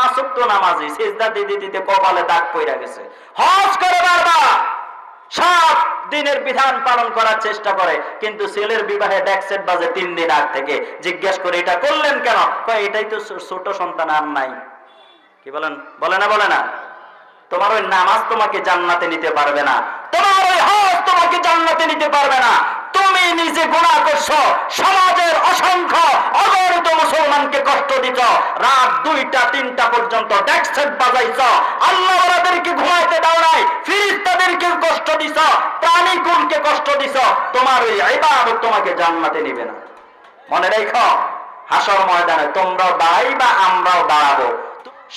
5 ওয়াক্ত নামাজি, সিজদা দিতে দিতে কপালে দাগ পড়ে গেছে। হজ করে বারবার, 7 দিনের বিধান পালন করার চেষ্টা করে, কিন্তু ছেলের বিবাহে ডেকসেট বাজে 3 দিন আগ থেকে। জিজ্ঞেস করে এটা করলেন কেন? কয় এটাই তো ছোট সন্তান আর নাই। কি বলেন? বলে না বলে না? তোমার ওই নামাজ তোমাকে জান্নাতে নিতে পারবে না, তোমার ওই হজ তোমাকে জান্নাতে নিতে পারবে না। তুমি নিজে গুনাহ করছো, সমাজের অসংখ্য অগণিত মুসলমানকে কষ্ট দিছ, রাত 2টা 3টা পর্যন্ত ডেকসেট বাজাইছ, আল্লাহ ওয়ালাদেরকে ঘুমাইতে দাও নাই, ফেরেশতাদেরকে কষ্ট দিছ, প্রাণীকুলকে কষ্ট দিছ। তোমার ওই ইবাদত তোমাকে জান্নাতে নিবে না। মনে রেখো, হাসর ময়দানে তোমরাও দাঁড়াই বা আমরাও দাঁড়াবো।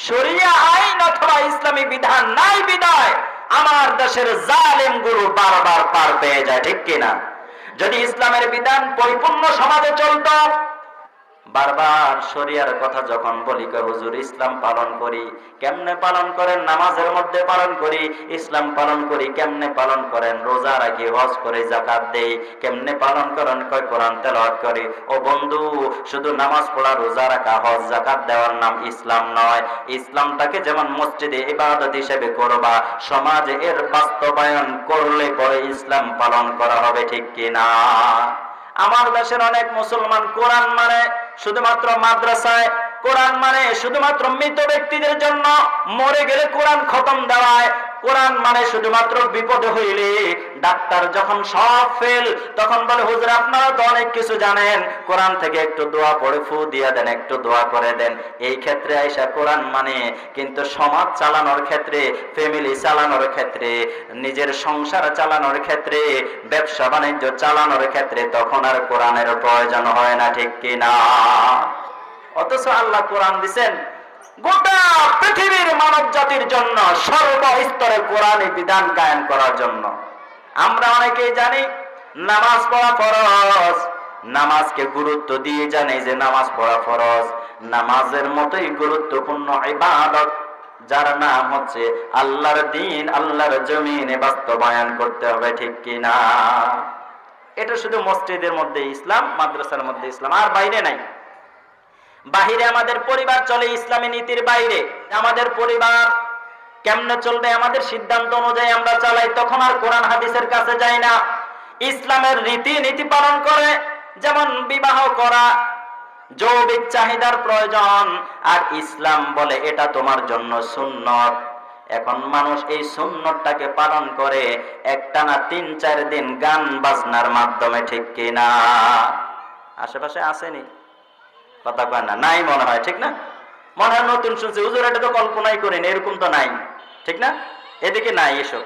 শরিয়া আইন অথবা ইসলামী বিধান নাই বিদায় আমার দেশের জালেম গুরু বারবার পার পেয়ে যায়, ঠিক কিনা? যদি ইসলামের বিধান পরিপূর্ণ সমাজে চলতো, বারবার শরিয়ার কথা যখন বলি, হুজুর ইসলাম পালন করি, কেমনে পালন করেন? নামাজের মধ্যে পালন করি। ইসলাম পালন করি, কেমনে পালন করেন? রোজা রাখি, হজ করে, যাকাত দেই, কেমনে পালন করেন? কয় কোরআন তেলাওয়াত করি। ও বন্ধু, শুধু নামাজ পড়া, রোজা রাখা, হজ যাকাত দেওয়ার নাম ইসলাম নয়। ইসলামটাকে যেমন মসজিদে ইবাদত হিসেবে করবা, সমাজে এর বাস্তবায়ন করলে পরে ইসলাম পালন করা হবে, ঠিক কিনা? আমার দেশের অনেক মুসলমান কোরআন মানে শুধুমাত্র মাদ্রাসায়, কোরআন মানে শুধুমাত্র মৃত ব্যক্তিদের জন্য, মরে গেলে কোরআন খতম দেওয়ায়, কোরআন মানে শুধুমাত্র বিপদে হইলে, ডাক্তার যখন সব ফেল তখন বলে হুজুর আপনারা তো অনেক কিছু জানেন, কোরআন থেকে একটু দোয়া পড়ে ফু দিয়া দেন, একটু দোয়া করে দেন। এই ক্ষেত্রে আইসা কোরআন মানে, কিন্তু সমাজ চালানোর ক্ষেত্রে, ফ্যামিলি চালানোর ক্ষেত্রে, নিজের সংসার চালানোর ক্ষেত্রে, ব্যবসা বাণিজ্য চালানোর ক্ষেত্রে তখন আর কোরআনের প্রয়োজন হয় না, ঠিক কিনা? অথচ আল্লাহ কোরআন দিছেন গোটা পৃথিবীর মানব জাতির জন্য, সর্বস্তরে কোরআনী বিধান কায়েম করার জন্য। আমরা অনেকেই জানি নামাজ পড়া ফরজ, নামাজকে গুরুত্ব দিয়ে জানি যে নামাজ পড়া ফরজ। নামাজের মতোই গুরুত্বপূর্ণ ইবাদত, যার নাম হচ্ছে আল্লাহর দ্বীন, আল্লাহর জমিনে বাস্তবায়ন করতে হবে, ঠিক কিনা? এটা শুধু মসজিদের মধ্যে ইসলাম, মাদ্রাসার মধ্যে ইসলাম, আর বাইরে নাই। বাহিরে আমাদের পরিবার চলে ইসলামী নীতির বাইরে। আমাদের পরিবার কেমনে চলবে আমাদের সিদ্ধান্ত অনুযায়ী আমরা চালাই, তখন আর কোরআন হাদিসের কাছে যাই না। ইসলামের রীতি নীতি পালন করে, যেমন বিবাহ করা যৌবিক চাহিদার প্রয়োজন, আর ইসলাম বলে এটা তোমার জন্য সুন্নত। এখন মানুষ এই সুন্নতটাকে পালন করে একটানা 3-4 দিন গান বাজনার মাধ্যমে, ঠিক কিনা? আশেপাশে আসেনি? কথা কয় না, নাই মনে হয়, ঠিক না? মনে হয় নতুন শুনছে, হুজুর এটা তো কল্পনাই করেন, এরকম তো নাই, ঠিক না? এদিকে নাই এসব।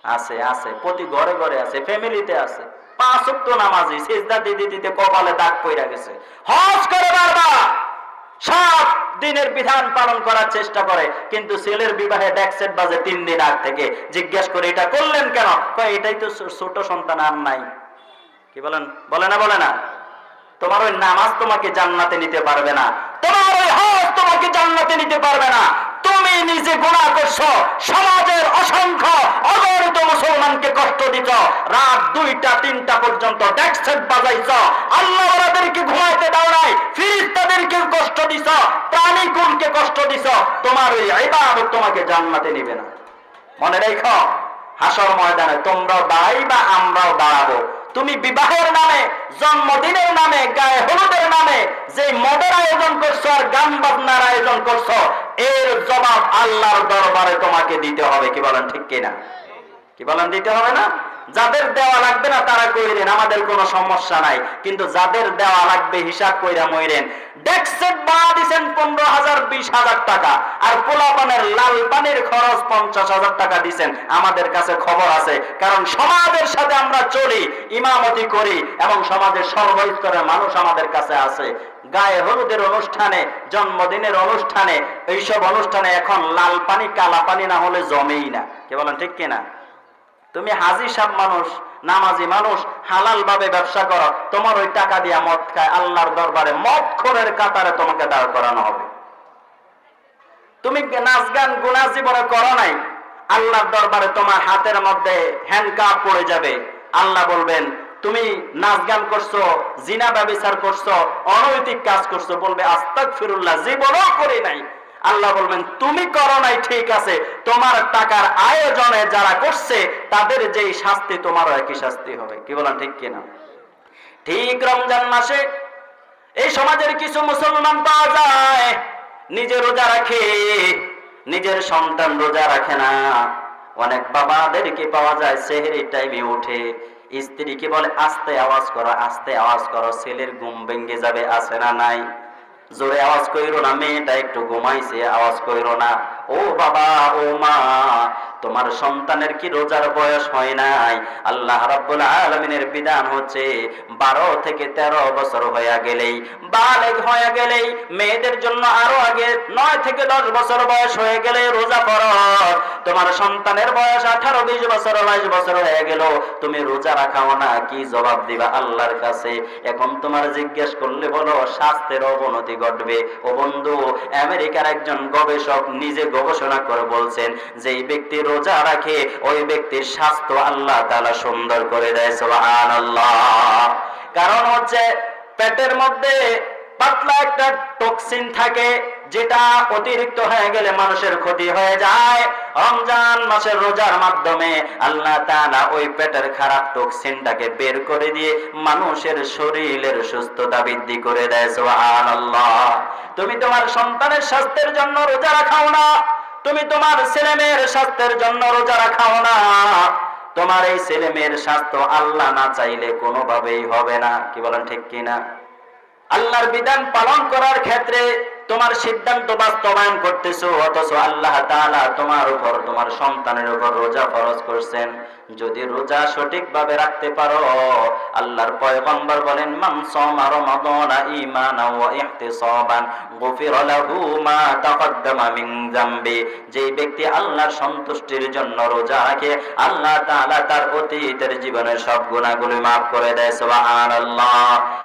আছে আছে, প্রতি ঘরে ঘরে আছে, ফ্যামিলিতে আছে। 5 ওয়াক্ত নামাজি, সিজদা দিতে দিতে কপালে দাগ পড়ে গেছে। হজ করে বারবার, 7 দিনের বিধান পালন করার চেষ্টা করে, কিন্তু ছেলের বিবাহে ডেকসেট বাজে 3 দিন আগ থেকে। জিজ্ঞেস করে এটা করলেন কেন? কয় এটাই তো ছোট সন্তান আর নাই। কি বলেন? বলে না বলে না? তোমার ওই নামাজ তোমাকে জান্নাতে নিতে পারবে না, তোমার ওই হজ তোমাকে জান্নাতে নিতে পারবে না। তুমি নিজে গুনাহ করছো, সমাজের অসংখ্য অগণিত মুসলমানকে কষ্ট দিছ, রাত 2টা 3টা পর্যন্ত ডেকসেট বাজাইছ, আল্লাহ ওয়ালাদেরকে ঘুমাইতে দাও নাই, ফেরেশতাদেরকে কষ্ট দিছ, প্রাণীকুলকে কষ্ট দিছ। তোমার ওই ইবাদত তোমাকে জান্নাতে নিবে না। মনে রেখো, হাসর ময়দানে তোমরাও দাঁড়াই বা আমরাও দাঁড়াবো। তুমি বিবাহের নামে, জন্মদিনের নামে, গায়ে হলুদের নামে যে মদের আয়োজন করছো আর গান বাজনার আয়োজন করছো, এর জবাব আল্লাহর দরবারে তোমাকে দিতে হবে। কি বলেন? ঠিক কিনা? কি বলেন? দিতে হবে না? যাদের দেওয়া লাগবে না তারা কইরেন, আমাদের কোনো সমস্যা নাই, কিন্তু যাদের দেওয়া লাগবে হিসাব কইরা মইরেন। ডেকসেট বাড়া দিচ্ছেন 15,000 20,000 টাকা, আর পোলাপানের লাল পানির খরচ 50,000 টাকা দিচ্ছেন। আমাদের কাছে খবর আছে, কারণ সমাজের সাথে আমরা চলি, ইমামতি করি, এবং সমাজের সর্বস্তরের মানুষ আমাদের কাছে আছে। গায়ে হলুদের অনুষ্ঠানে, জন্মদিনের অনুষ্ঠানে, এইসব অনুষ্ঠানে এখন লাল পানি কালা পানি না হলে জমেই না। কি বলেন? ঠিক কিনা? তুমি হাজি সাহেব মানুষ, নামাজি মানুষ, হালাল ভাবে ব্যবসা করো, তোমার ওই টাকা দিয়া মদ খায়, আল্লাহর দরবারে মদখোরের কাতারে তোমাকে দাঁড় করানো হবে। তুমি নাচ গান গুনাহ জীবনে করো নাই, আল্লাহর দরবারে তোমার হাতের মধ্যে হ্যান্ডকাপ পড়ে যাবে। আল্লাহ বলবেন তুমি নাচ গান করছো, জিনা ব্যভিচার করছো, অনৈতিক কাজ করছো, বলবে আস্তাগফিরুল্লাহ, জীবনও করি নাই। আল্লাহ বলবেন তুমি করো নাই ঠিক আছে, তোমার টাকার আয়োজনে যারা করছে তাদের যেই শাস্তি তোমারও একই শাস্তি হবে। কি বলেন ঠিক কিনা? ঠিক রমজান মাসে এই সমাজের কিছু মুসলমান পাওয়া যায় নিজে রোজা রাখে, নিজের সন্তান রোজা রাখে না। অনেক বাবাদেরকে পাওয়া যায় সেহরি টাইমে উঠে স্ত্রীকে বলে আস্তে আওয়াজ করো, আস্তে আওয়াজ করো, ছেলের ঘুম ভেঙে যাবে, আছে না নাই? জোরে আওয়াজ কইরো না, মেয়েটা একটু ঘুমাইছে, আওয়াজ কইরো না। ও বাবা, ও মা, তোমার সন্তানের কি রোজার বয়স হয় নাই? আল্লাহ রাব্বুল আলামিনের বিধান হচ্ছে 12 থেকে 13 বছর হয়ে গেলেই, বালেগ হয়ে গেলেই, মেয়েদের জন্য আরো আগে 9 থেকে 10 বছর বয়স হয়ে গেলে রোজা ফরজ। তোমার সন্তানের বয়স 18, 20 বছর, 22 বছর হয়ে গেল, তুমি রোজা রাখাও না, কি জবাব দিবা আল্লাহর কাছে? এখন তোমার জিজ্ঞেস করলে বলো স্বাস্থ্যের অবনতি ঘটবে। ও বন্ধু, আমেরিকার একজন গবেষক নিজে গবেষণা করে বলছেন যেই ব্যক্তি রোজা রাখে ওই ব্যক্তির স্বাস্থ্য আল্লাহ তাআলা সুন্দর করে দেয়। সুবহানাল্লাহ। কারণ হচ্ছে পেটের মধ্যে পাতলা একটা টক্সিন থাকে, যেটা অতিরিক্ত হয়ে গেলে মানুষের ক্ষতি হয়ে যায়। রমজান মাসের রোজার মাধ্যমে আল্লাহ তাআলা ওই পেটের খারাপ টক্সিনটাকে বের করে দিয়ে মানুষের শরীরের সুস্থতা বৃদ্ধি করে দেয়। সুবহানাল্লাহ। তুমি তোমার সন্তানের স্বাস্থ্যের জন্য রোজা রাখাও না, তুমি তোমার ছেলে মেয়ের স্বাস্থ্যের জন্য রোজা রাখাও না। তোমার এই ছেলে মেয়ের স্বাস্থ্য আল্লাহ না চাইলে কোনোভাবেই হবে না। কি বলেন ঠিক কিনা? আল্লাহর বিধান পালন করার ক্ষেত্রে তোমার সিদ্ধান্ত বাস্তবায়ন করতেছো, অথচ আল্লাহ তাআলা তোমার উপর, তোমার সন্তানের উপর রোজা ফরজ করছেন। যদি রোজা সঠিকভাবে রাখতে পারো, আল্লাহর পয়গম্বর বলেন মান সামা রমাদানা ঈমানান ওয়া ইহতিসাবান গুফিরা লাহু মা তাকদ্দামা মিন যামবি। যেই ব্যক্তি আল্লাহর সন্তুষ্টির জন্য রোজা রাখে, আল্লাহ তাআলা তার অতীতের জীবনের সব গুনাহগুলো মাফ করে দেয়। সুবহানাল্লাহ।